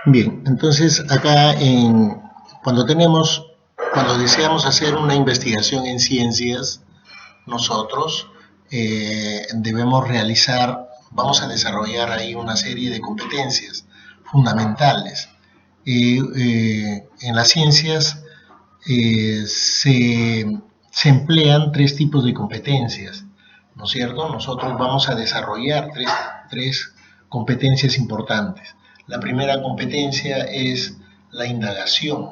Bien, entonces acá cuando deseamos hacer una investigación en ciencias, nosotros vamos a desarrollar ahí una serie de competencias fundamentales. En las ciencias se emplean tres tipos de competencias, ¿no es cierto? Nosotros vamos a desarrollar tres competencias importantes. La primera competencia es la indagación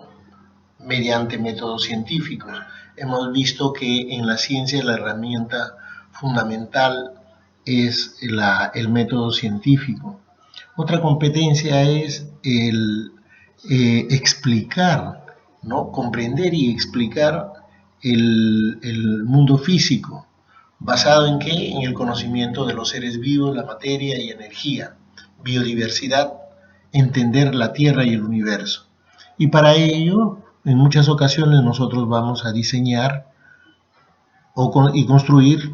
mediante métodos científicos. Hemos visto que en la ciencia la herramienta fundamental es el método científico. Otra competencia es el explicar, ¿no? Comprender y explicar el mundo físico. ¿Basado en qué? En el conocimiento de los seres vivos, la materia y energía, biodiversidad, entender la Tierra y el universo. Y para ello, en muchas ocasiones nosotros vamos a diseñar y construir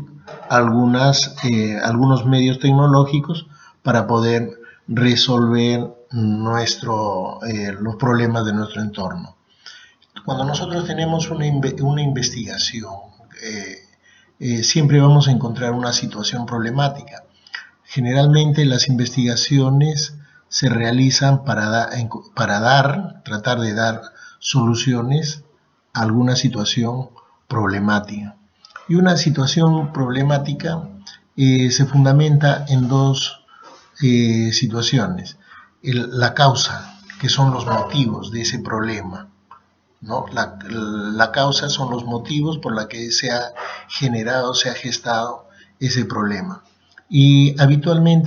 algunos medios tecnológicos para poder resolver los problemas de nuestro entorno. Cuando nosotros tenemos una investigación, siempre vamos a encontrar una situación problemática. Generalmente las investigaciones se realizan tratar de dar soluciones a alguna situación problemática. Y una situación problemática se fundamenta en dos situaciones. La causa, que son los motivos de ese problema, ¿no? La causa son los motivos por los que se ha generado, se ha gestado ese problema. Y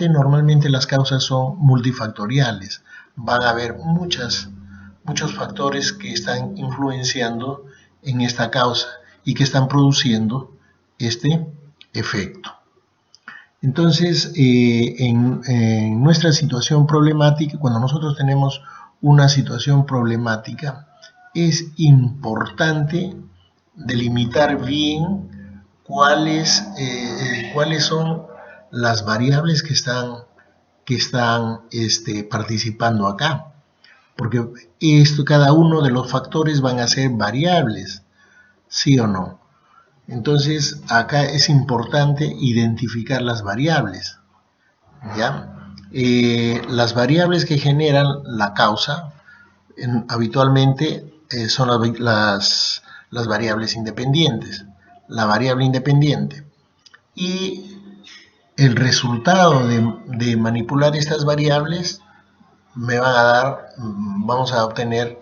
normalmente las causas son multifactoriales. Van a haber muchos factores que están influenciando en esta causa y que están produciendo este efecto. Entonces, en nuestra situación problemática, cuando nosotros tenemos una situación problemática, es importante delimitar bien cuáles son las variables que están participando acá, porque cada uno de los factores van a ser variables, ¿sí o no? Entonces acá es importante identificar las variables, ¿ya? Las variables que generan la causa habitualmente son las variables independientes. La variable independiente y el resultado de manipular estas variables vamos a obtener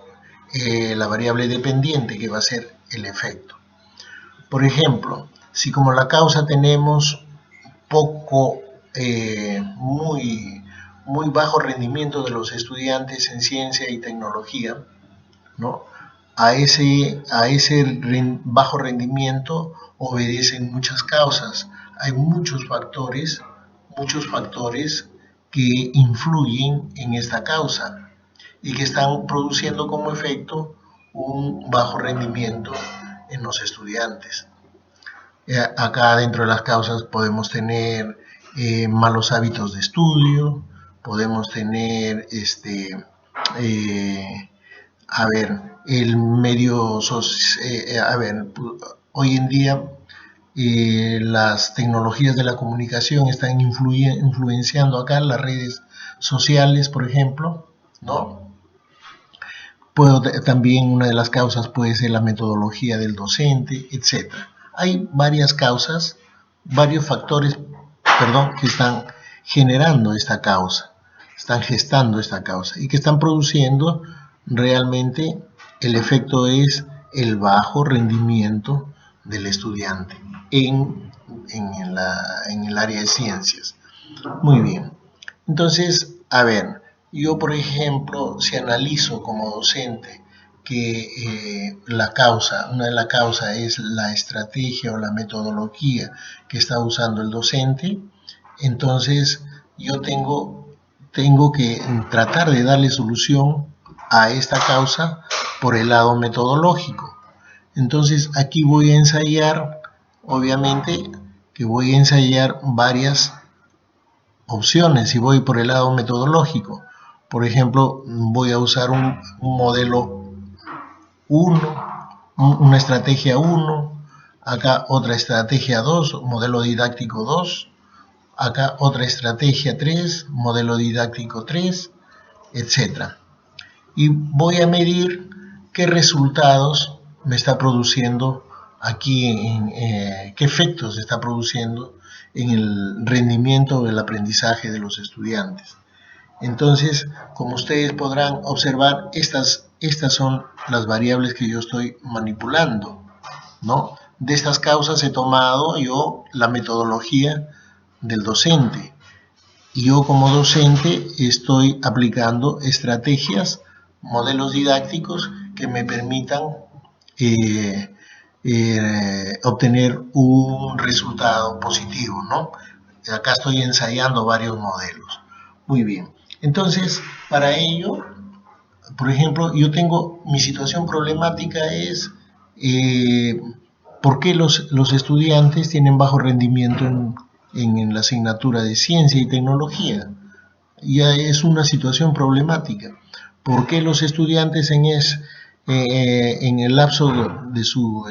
la variable dependiente, que va a ser el efecto. Por ejemplo, si como la causa tenemos muy bajo rendimiento de los estudiantes en ciencia y tecnología, ¿no? A ese bajo rendimiento obedecen muchas causas. Hay muchos factores que influyen en esta causa y que están produciendo como efecto un bajo rendimiento en los estudiantes. Acá dentro de las causas podemos tener malos hábitos de estudio, podemos tener el medio hoy en día las tecnologías de la comunicación están influenciando acá las redes sociales, por ejemplo, ¿no? También una de las causas puede ser la metodología del docente, etc. Hay varios factores, que están generando esta causa, están gestando esta causa y que están produciendo realmente el efecto es el bajo rendimiento del estudiante en el área de ciencias. Muy bien. Entonces, yo por ejemplo, si analizo como docente que una de las causas es la estrategia o la metodología que está usando el docente, entonces yo tengo que tratar de darle solución a esta causa por el lado metodológico. Entonces aquí voy a ensayar, obviamente que voy a ensayar varias opciones si voy por el lado metodológico. Por ejemplo, voy a usar un modelo 1, una estrategia 1, acá otra estrategia 2, modelo didáctico 2, acá otra estrategia 3, modelo didáctico 3, etc. Y voy a medir qué resultados me está produciendo aquí, qué efectos está produciendo en el rendimiento del aprendizaje de los estudiantes. Entonces, como ustedes podrán observar, estas son las variables que yo estoy manipulando, ¿no? De estas causas he tomado yo la metodología del docente. Y yo como docente estoy aplicando estrategias, modelos didácticos que me permitan obtener un resultado positivo, ¿no? Acá estoy ensayando varios modelos. Muy bien. Entonces, para ello, por ejemplo, yo tengo, mi situación problemática es por qué los estudiantes tienen bajo rendimiento en la asignatura de ciencia y tecnología. Ya es una situación problemática. ¿Por qué los estudiantes en el lapso de su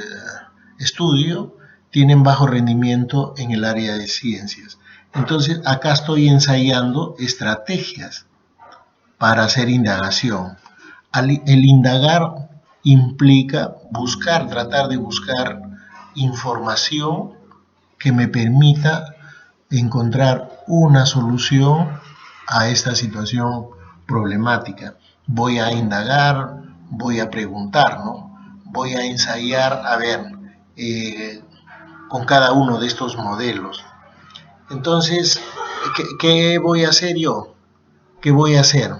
estudio tienen bajo rendimiento en el área de ciencias? Entonces, acá estoy ensayando estrategias para hacer indagación. El indagar implica tratar de buscar información que me permita encontrar una solución a esta situación problemática. Voy a indagar, voy a preguntar, ¿no? Voy a ensayar, a ver, con cada uno de estos modelos. Entonces, ¿qué voy a hacer yo? ¿Qué voy a hacer?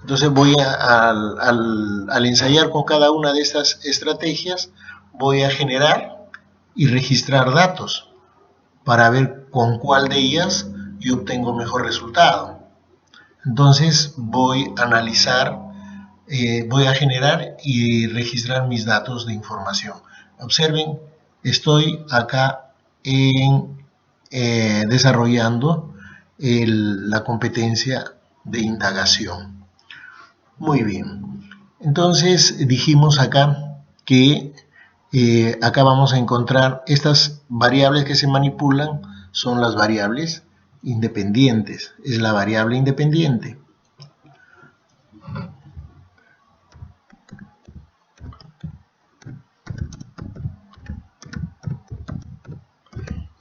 Entonces al ensayar con cada una de estas estrategias, voy a generar y registrar datos para ver con cuál de ellas yo obtengo mejor resultado. Entonces voy a analizar, voy a generar y registrar mis datos de información. Observen, estoy acá desarrollando la competencia de indagación. Muy bien. Entonces dijimos acá que acá vamos a encontrar estas variables que se manipulan, son las variables independientes, es la variable independiente.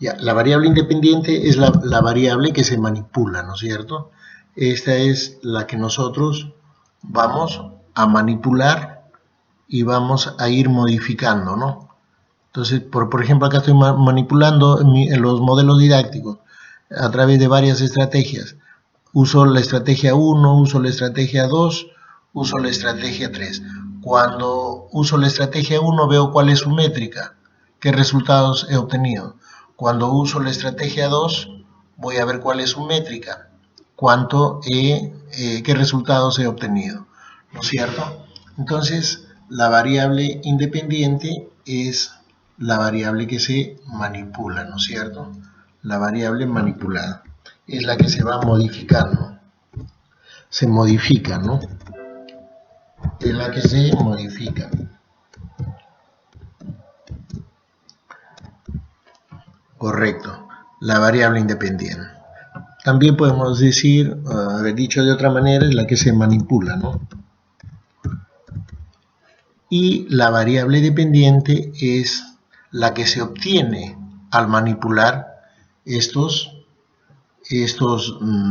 Ya, la variable independiente es la variable que se manipula, ¿no es cierto? Esta es la que nosotros vamos a manipular y vamos a ir modificando, ¿no? Entonces, por ejemplo, acá estoy manipulando los modelos didácticos a través de varias estrategias. Uso la estrategia 1, uso la estrategia 2, uso la estrategia 3. Cuando uso la estrategia 1 veo cuál es su métrica, qué resultados he obtenido. Cuando uso la estrategia 2 voy a ver cuál es su métrica, qué resultados he obtenido, ¿no es cierto? Entonces, la variable independiente es la variable que se manipula, ¿no es cierto? La variable manipulada es la que se va modificando. Se modifica, ¿no? Es la que se modifica. Correcto, la variable independiente. También podemos decir, haber dicho de otra manera, es la que se manipula, ¿no? Y la variable dependiente es la que se obtiene al manipular estos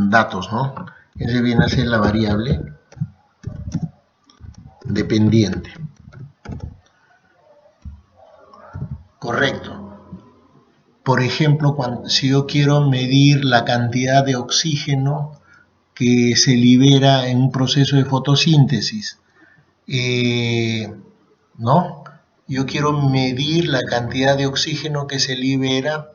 datos, ¿no? Ese viene a ser la variable dependiente. Correcto. Por ejemplo, si yo quiero medir la cantidad de oxígeno que se libera en un proceso de fotosíntesis, ¿no? Yo quiero medir la cantidad de oxígeno que se libera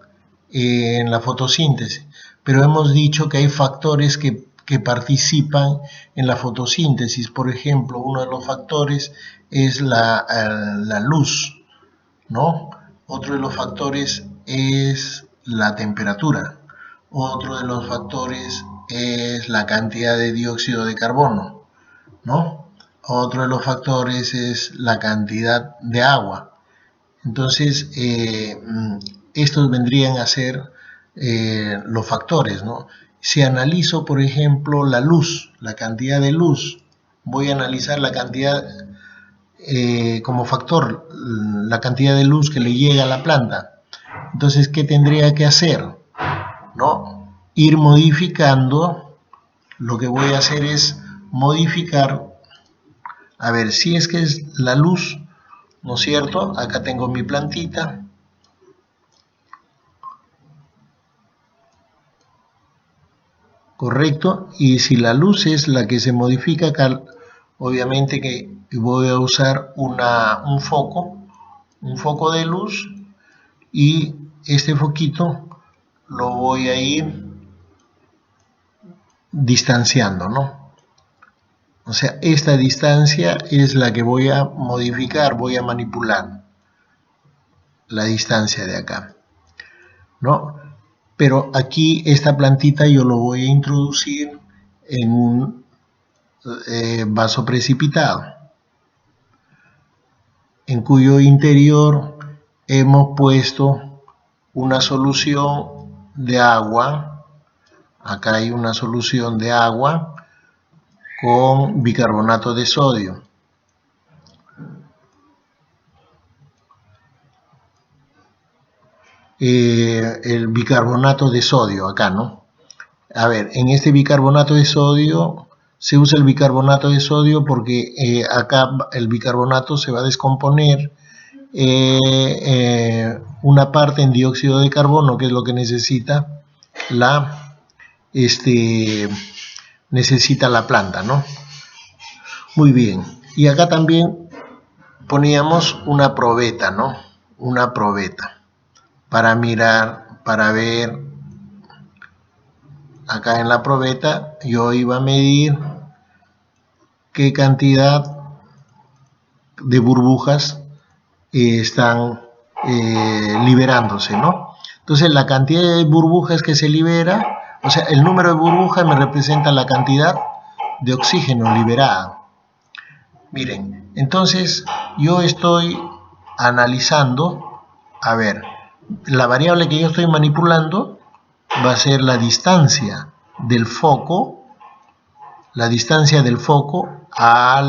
en la fotosíntesis, pero hemos dicho que hay factores que participan en la fotosíntesis. Por ejemplo, uno de los factores es la luz, ¿no? Otro de los factores es la temperatura. Otro de los factores es la cantidad de dióxido de carbono. ¿no? Otro de los factores es la cantidad de agua. Entonces, estos vendrían a ser los factores, ¿no? Si analizo, por ejemplo, la luz, la cantidad de luz, voy a analizar la cantidad como factor, la cantidad de luz que le llega a la planta. Entonces, ¿qué tendría que hacer? ¿No? Ir modificando. Lo que voy a hacer es modificar, a ver, si es que es la luz, ¿no es cierto? Acá tengo mi plantita. Correcto, y si la luz es la que se modifica acá, obviamente que voy a usar un foco de luz, y este foquito lo voy a ir distanciando, ¿no? O sea, esta distancia es la que voy a modificar, voy a manipular la distancia de acá, ¿no? Pero aquí esta plantita yo lo voy a introducir en un vaso precipitado, en cuyo interior hemos puesto una solución de agua. Acá hay una solución de agua con bicarbonato de sodio. El bicarbonato de sodio acá, ¿no? A ver, en este bicarbonato de sodio se usa el bicarbonato de sodio porque acá el bicarbonato se va a descomponer una parte en dióxido de carbono, que es lo que necesita necesita la planta, ¿no? Muy bien. Y acá también poníamos una probeta, ¿no? Una probeta para mirar, para ver. Acá en la probeta yo iba a medir qué cantidad de burbujas están liberándose, ¿no? Entonces la cantidad de burbujas que se libera, o sea, el número de burbujas me representa la cantidad de oxígeno liberada. Miren, entonces yo estoy analizando, a ver, la variable que yo estoy manipulando va a ser la distancia del foco, a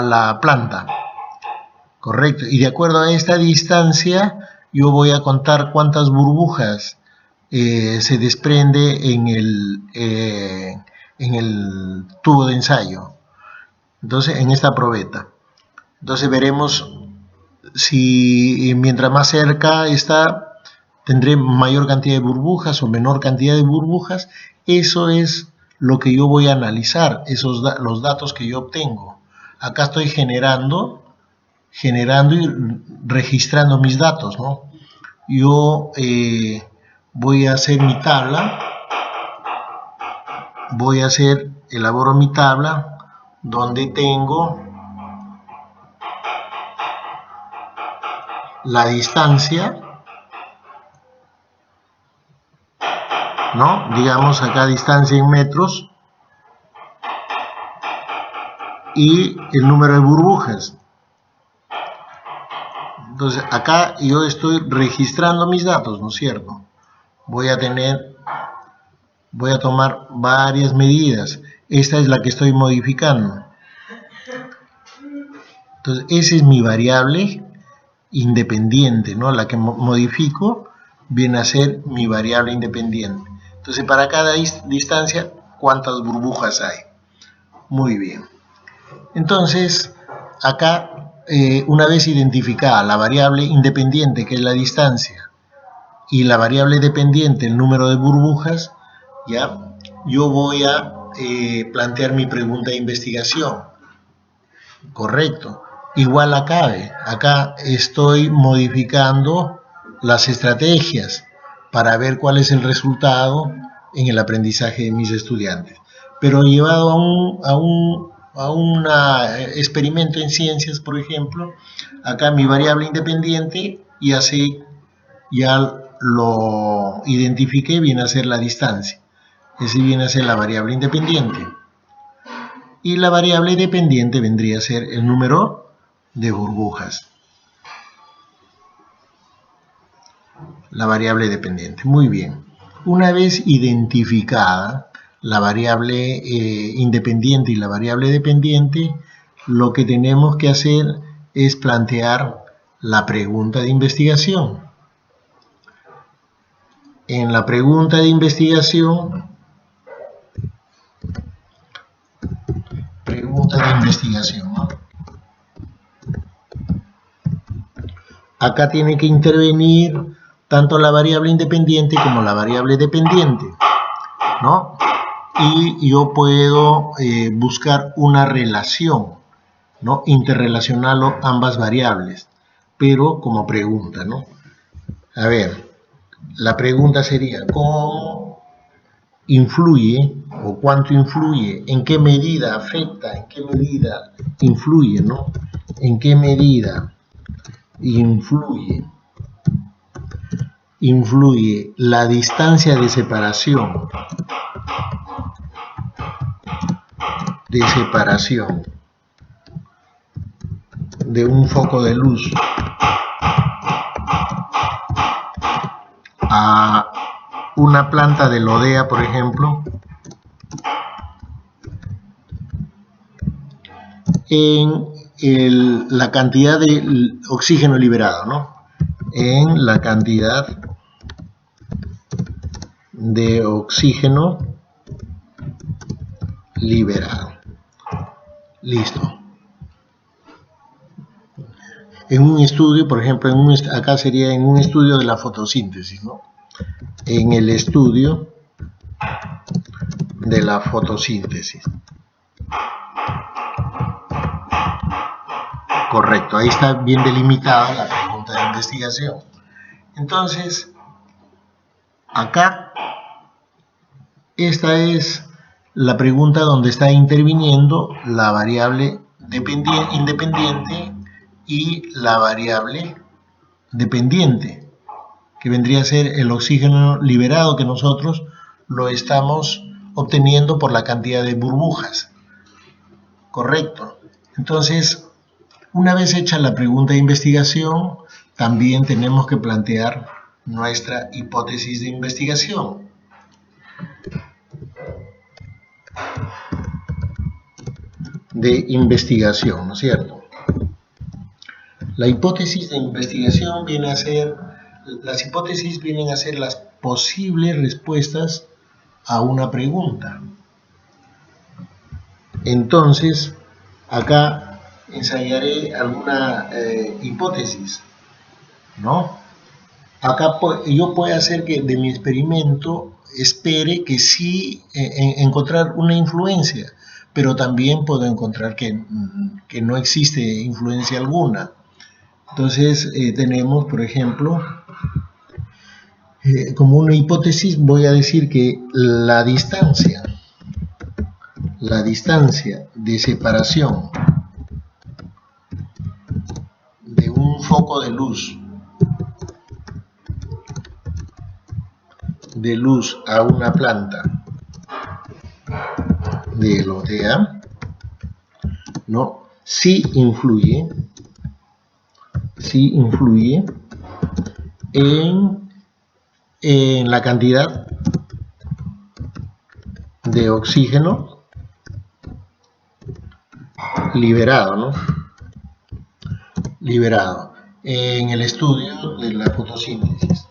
la planta. Correcto, y de acuerdo a esta distancia yo voy a contar cuántas burbujas se desprende en el tubo de ensayo. Entonces, en esta probeta. Entonces veremos si mientras más cerca está, tendré mayor cantidad de burbujas o menor cantidad de burbujas. Eso es lo que yo voy a analizar, los datos que yo obtengo. Acá estoy generando y registrando mis datos, ¿no? Yo voy a hacer mi tabla, elaboro mi tabla donde tengo la distancia, ¿no? Digamos acá distancia en metros y el número de burbujas. Entonces acá yo estoy registrando mis datos, ¿no es cierto? Voy a tomar varias medidas. Esta es la que estoy modificando. Entonces esa es mi variable independiente, ¿no? La que modifico viene a ser mi variable independiente. Entonces para cada distancia, ¿cuántas burbujas hay? Muy bien. Entonces acá, una vez identificada la variable independiente, que es la distancia, y la variable dependiente, el número de burbujas, ¿ya? Yo voy a plantear mi pregunta de investigación. Correcto. Igual acá estoy modificando las estrategias para ver cuál es el resultado en el aprendizaje de mis estudiantes. Pero llevado a un experimento en ciencias, por ejemplo, acá mi variable independiente ya lo identifiqué, viene a ser la distancia. Ese viene a ser la variable independiente. y la variable dependiente vendría a ser el número de burbujas. La variable dependiente. Muy bien. Una vez identificada la variable independiente y la variable dependiente, lo que tenemos que hacer es plantear la pregunta de investigación. En la pregunta de investigación, ¿no? Acá tiene que intervenir tanto la variable independiente como la variable dependiente, ¿no? Y yo puedo buscar una relación, ¿no? Interrelacionar ambas variables, pero como pregunta, ¿no? A ver, la pregunta sería, ¿cómo influye o cuánto influye? ¿En qué medida afecta? ¿En qué medida influye, ¿no? ¿En qué medida influye la distancia de separación de un foco de luz a una planta de lodea, por ejemplo, en la cantidad de oxígeno liberado, ¿no? En la cantidad de oxígeno liberado. Listo. En un estudio, por ejemplo, acá sería en un estudio de la fotosíntesis, ¿no? En el estudio de la fotosíntesis. Correcto, ahí está bien delimitada la pregunta de investigación. Entonces, acá, esta es la pregunta donde está interviniendo la variable independiente y la variable dependiente, que vendría a ser el oxígeno liberado, que nosotros lo estamos obteniendo por la cantidad de burbujas. Correcto. Entonces, una vez hecha la pregunta de investigación, también tenemos que plantear nuestra hipótesis de investigación. ¿No es cierto? La hipótesis de investigación viene a ser, las hipótesis vienen a ser las posibles respuestas a una pregunta. Entonces, acá ensayaré alguna hipótesis, ¿no? Acá yo puedo hacer que de mi experimento espere que sí encontrar una influencia, pero también puedo encontrar que no existe influencia alguna. Entonces tenemos, por ejemplo, como una hipótesis voy a decir que la distancia de separación de un foco de luz a una planta de lodea, ¿no? Sí influye en la cantidad de oxígeno liberado, ¿no? Liberado en el estudio de la fotosíntesis,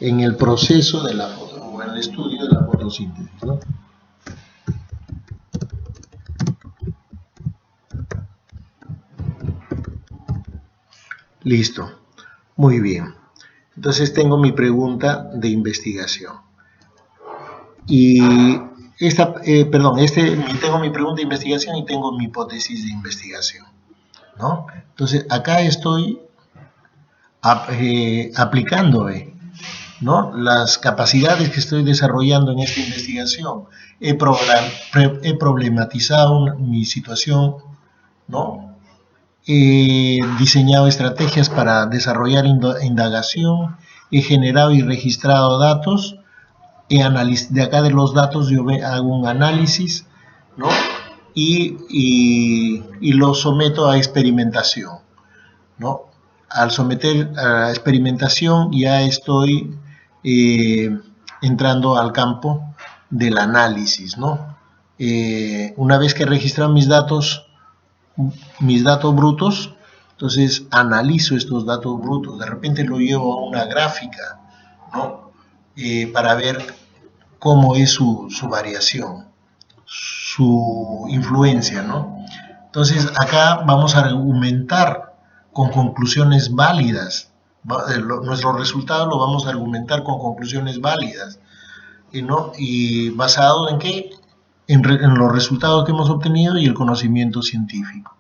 en el proceso de la o en el estudio de la fotosíntesis, ¿no? Listo, muy bien. Entonces tengo mi pregunta de investigación. Y tengo mi pregunta de investigación y tengo mi hipótesis de investigación, ¿no? Entonces acá estoy aplicando, ¿no? Las capacidades que estoy desarrollando en esta investigación. He problematizado mi situación, ¿no? He diseñado estrategias para desarrollar indagación, he generado y registrado datos, de acá de los datos yo hago un análisis, ¿no? y lo someto a experimentación, ¿no? Al someter a experimentación ya estoy entrando al campo del análisis, ¿no? Una vez que he registrado mis datos brutos, entonces analizo estos datos brutos, de repente lo llevo a una gráfica, ¿no? Para ver cómo es su variación, su influencia, ¿no? Entonces acá vamos a argumentar con conclusiones válidas, nuestro resultado lo vamos a argumentar con conclusiones válidas, ¿no? Y basado en qué, en los resultados que hemos obtenido y el conocimiento científico.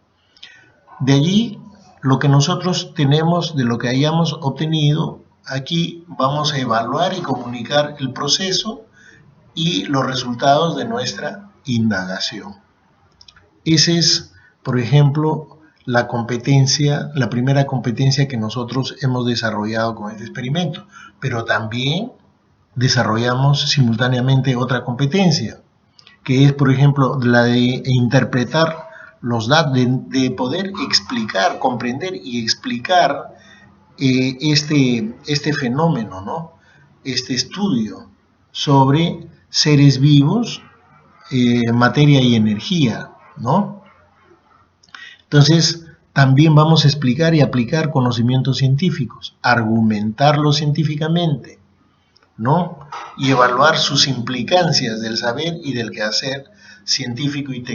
De allí, lo que nosotros tenemos, de lo que hayamos obtenido, aquí vamos a evaluar y comunicar el proceso y los resultados de nuestra indagación. Esa es, por ejemplo, la primera competencia que nosotros hemos desarrollado con este experimento, pero también desarrollamos simultáneamente otra competencia, que es, por ejemplo, la de interpretar los datos, de poder explicar, comprender y explicar este fenómeno, ¿no? Este estudio sobre seres vivos, materia y energía, ¿no? Entonces, también vamos a explicar y aplicar conocimientos científicos, argumentarlos científicamente, ¿no? Y evaluar sus implicancias del saber y del quehacer científico y técnico.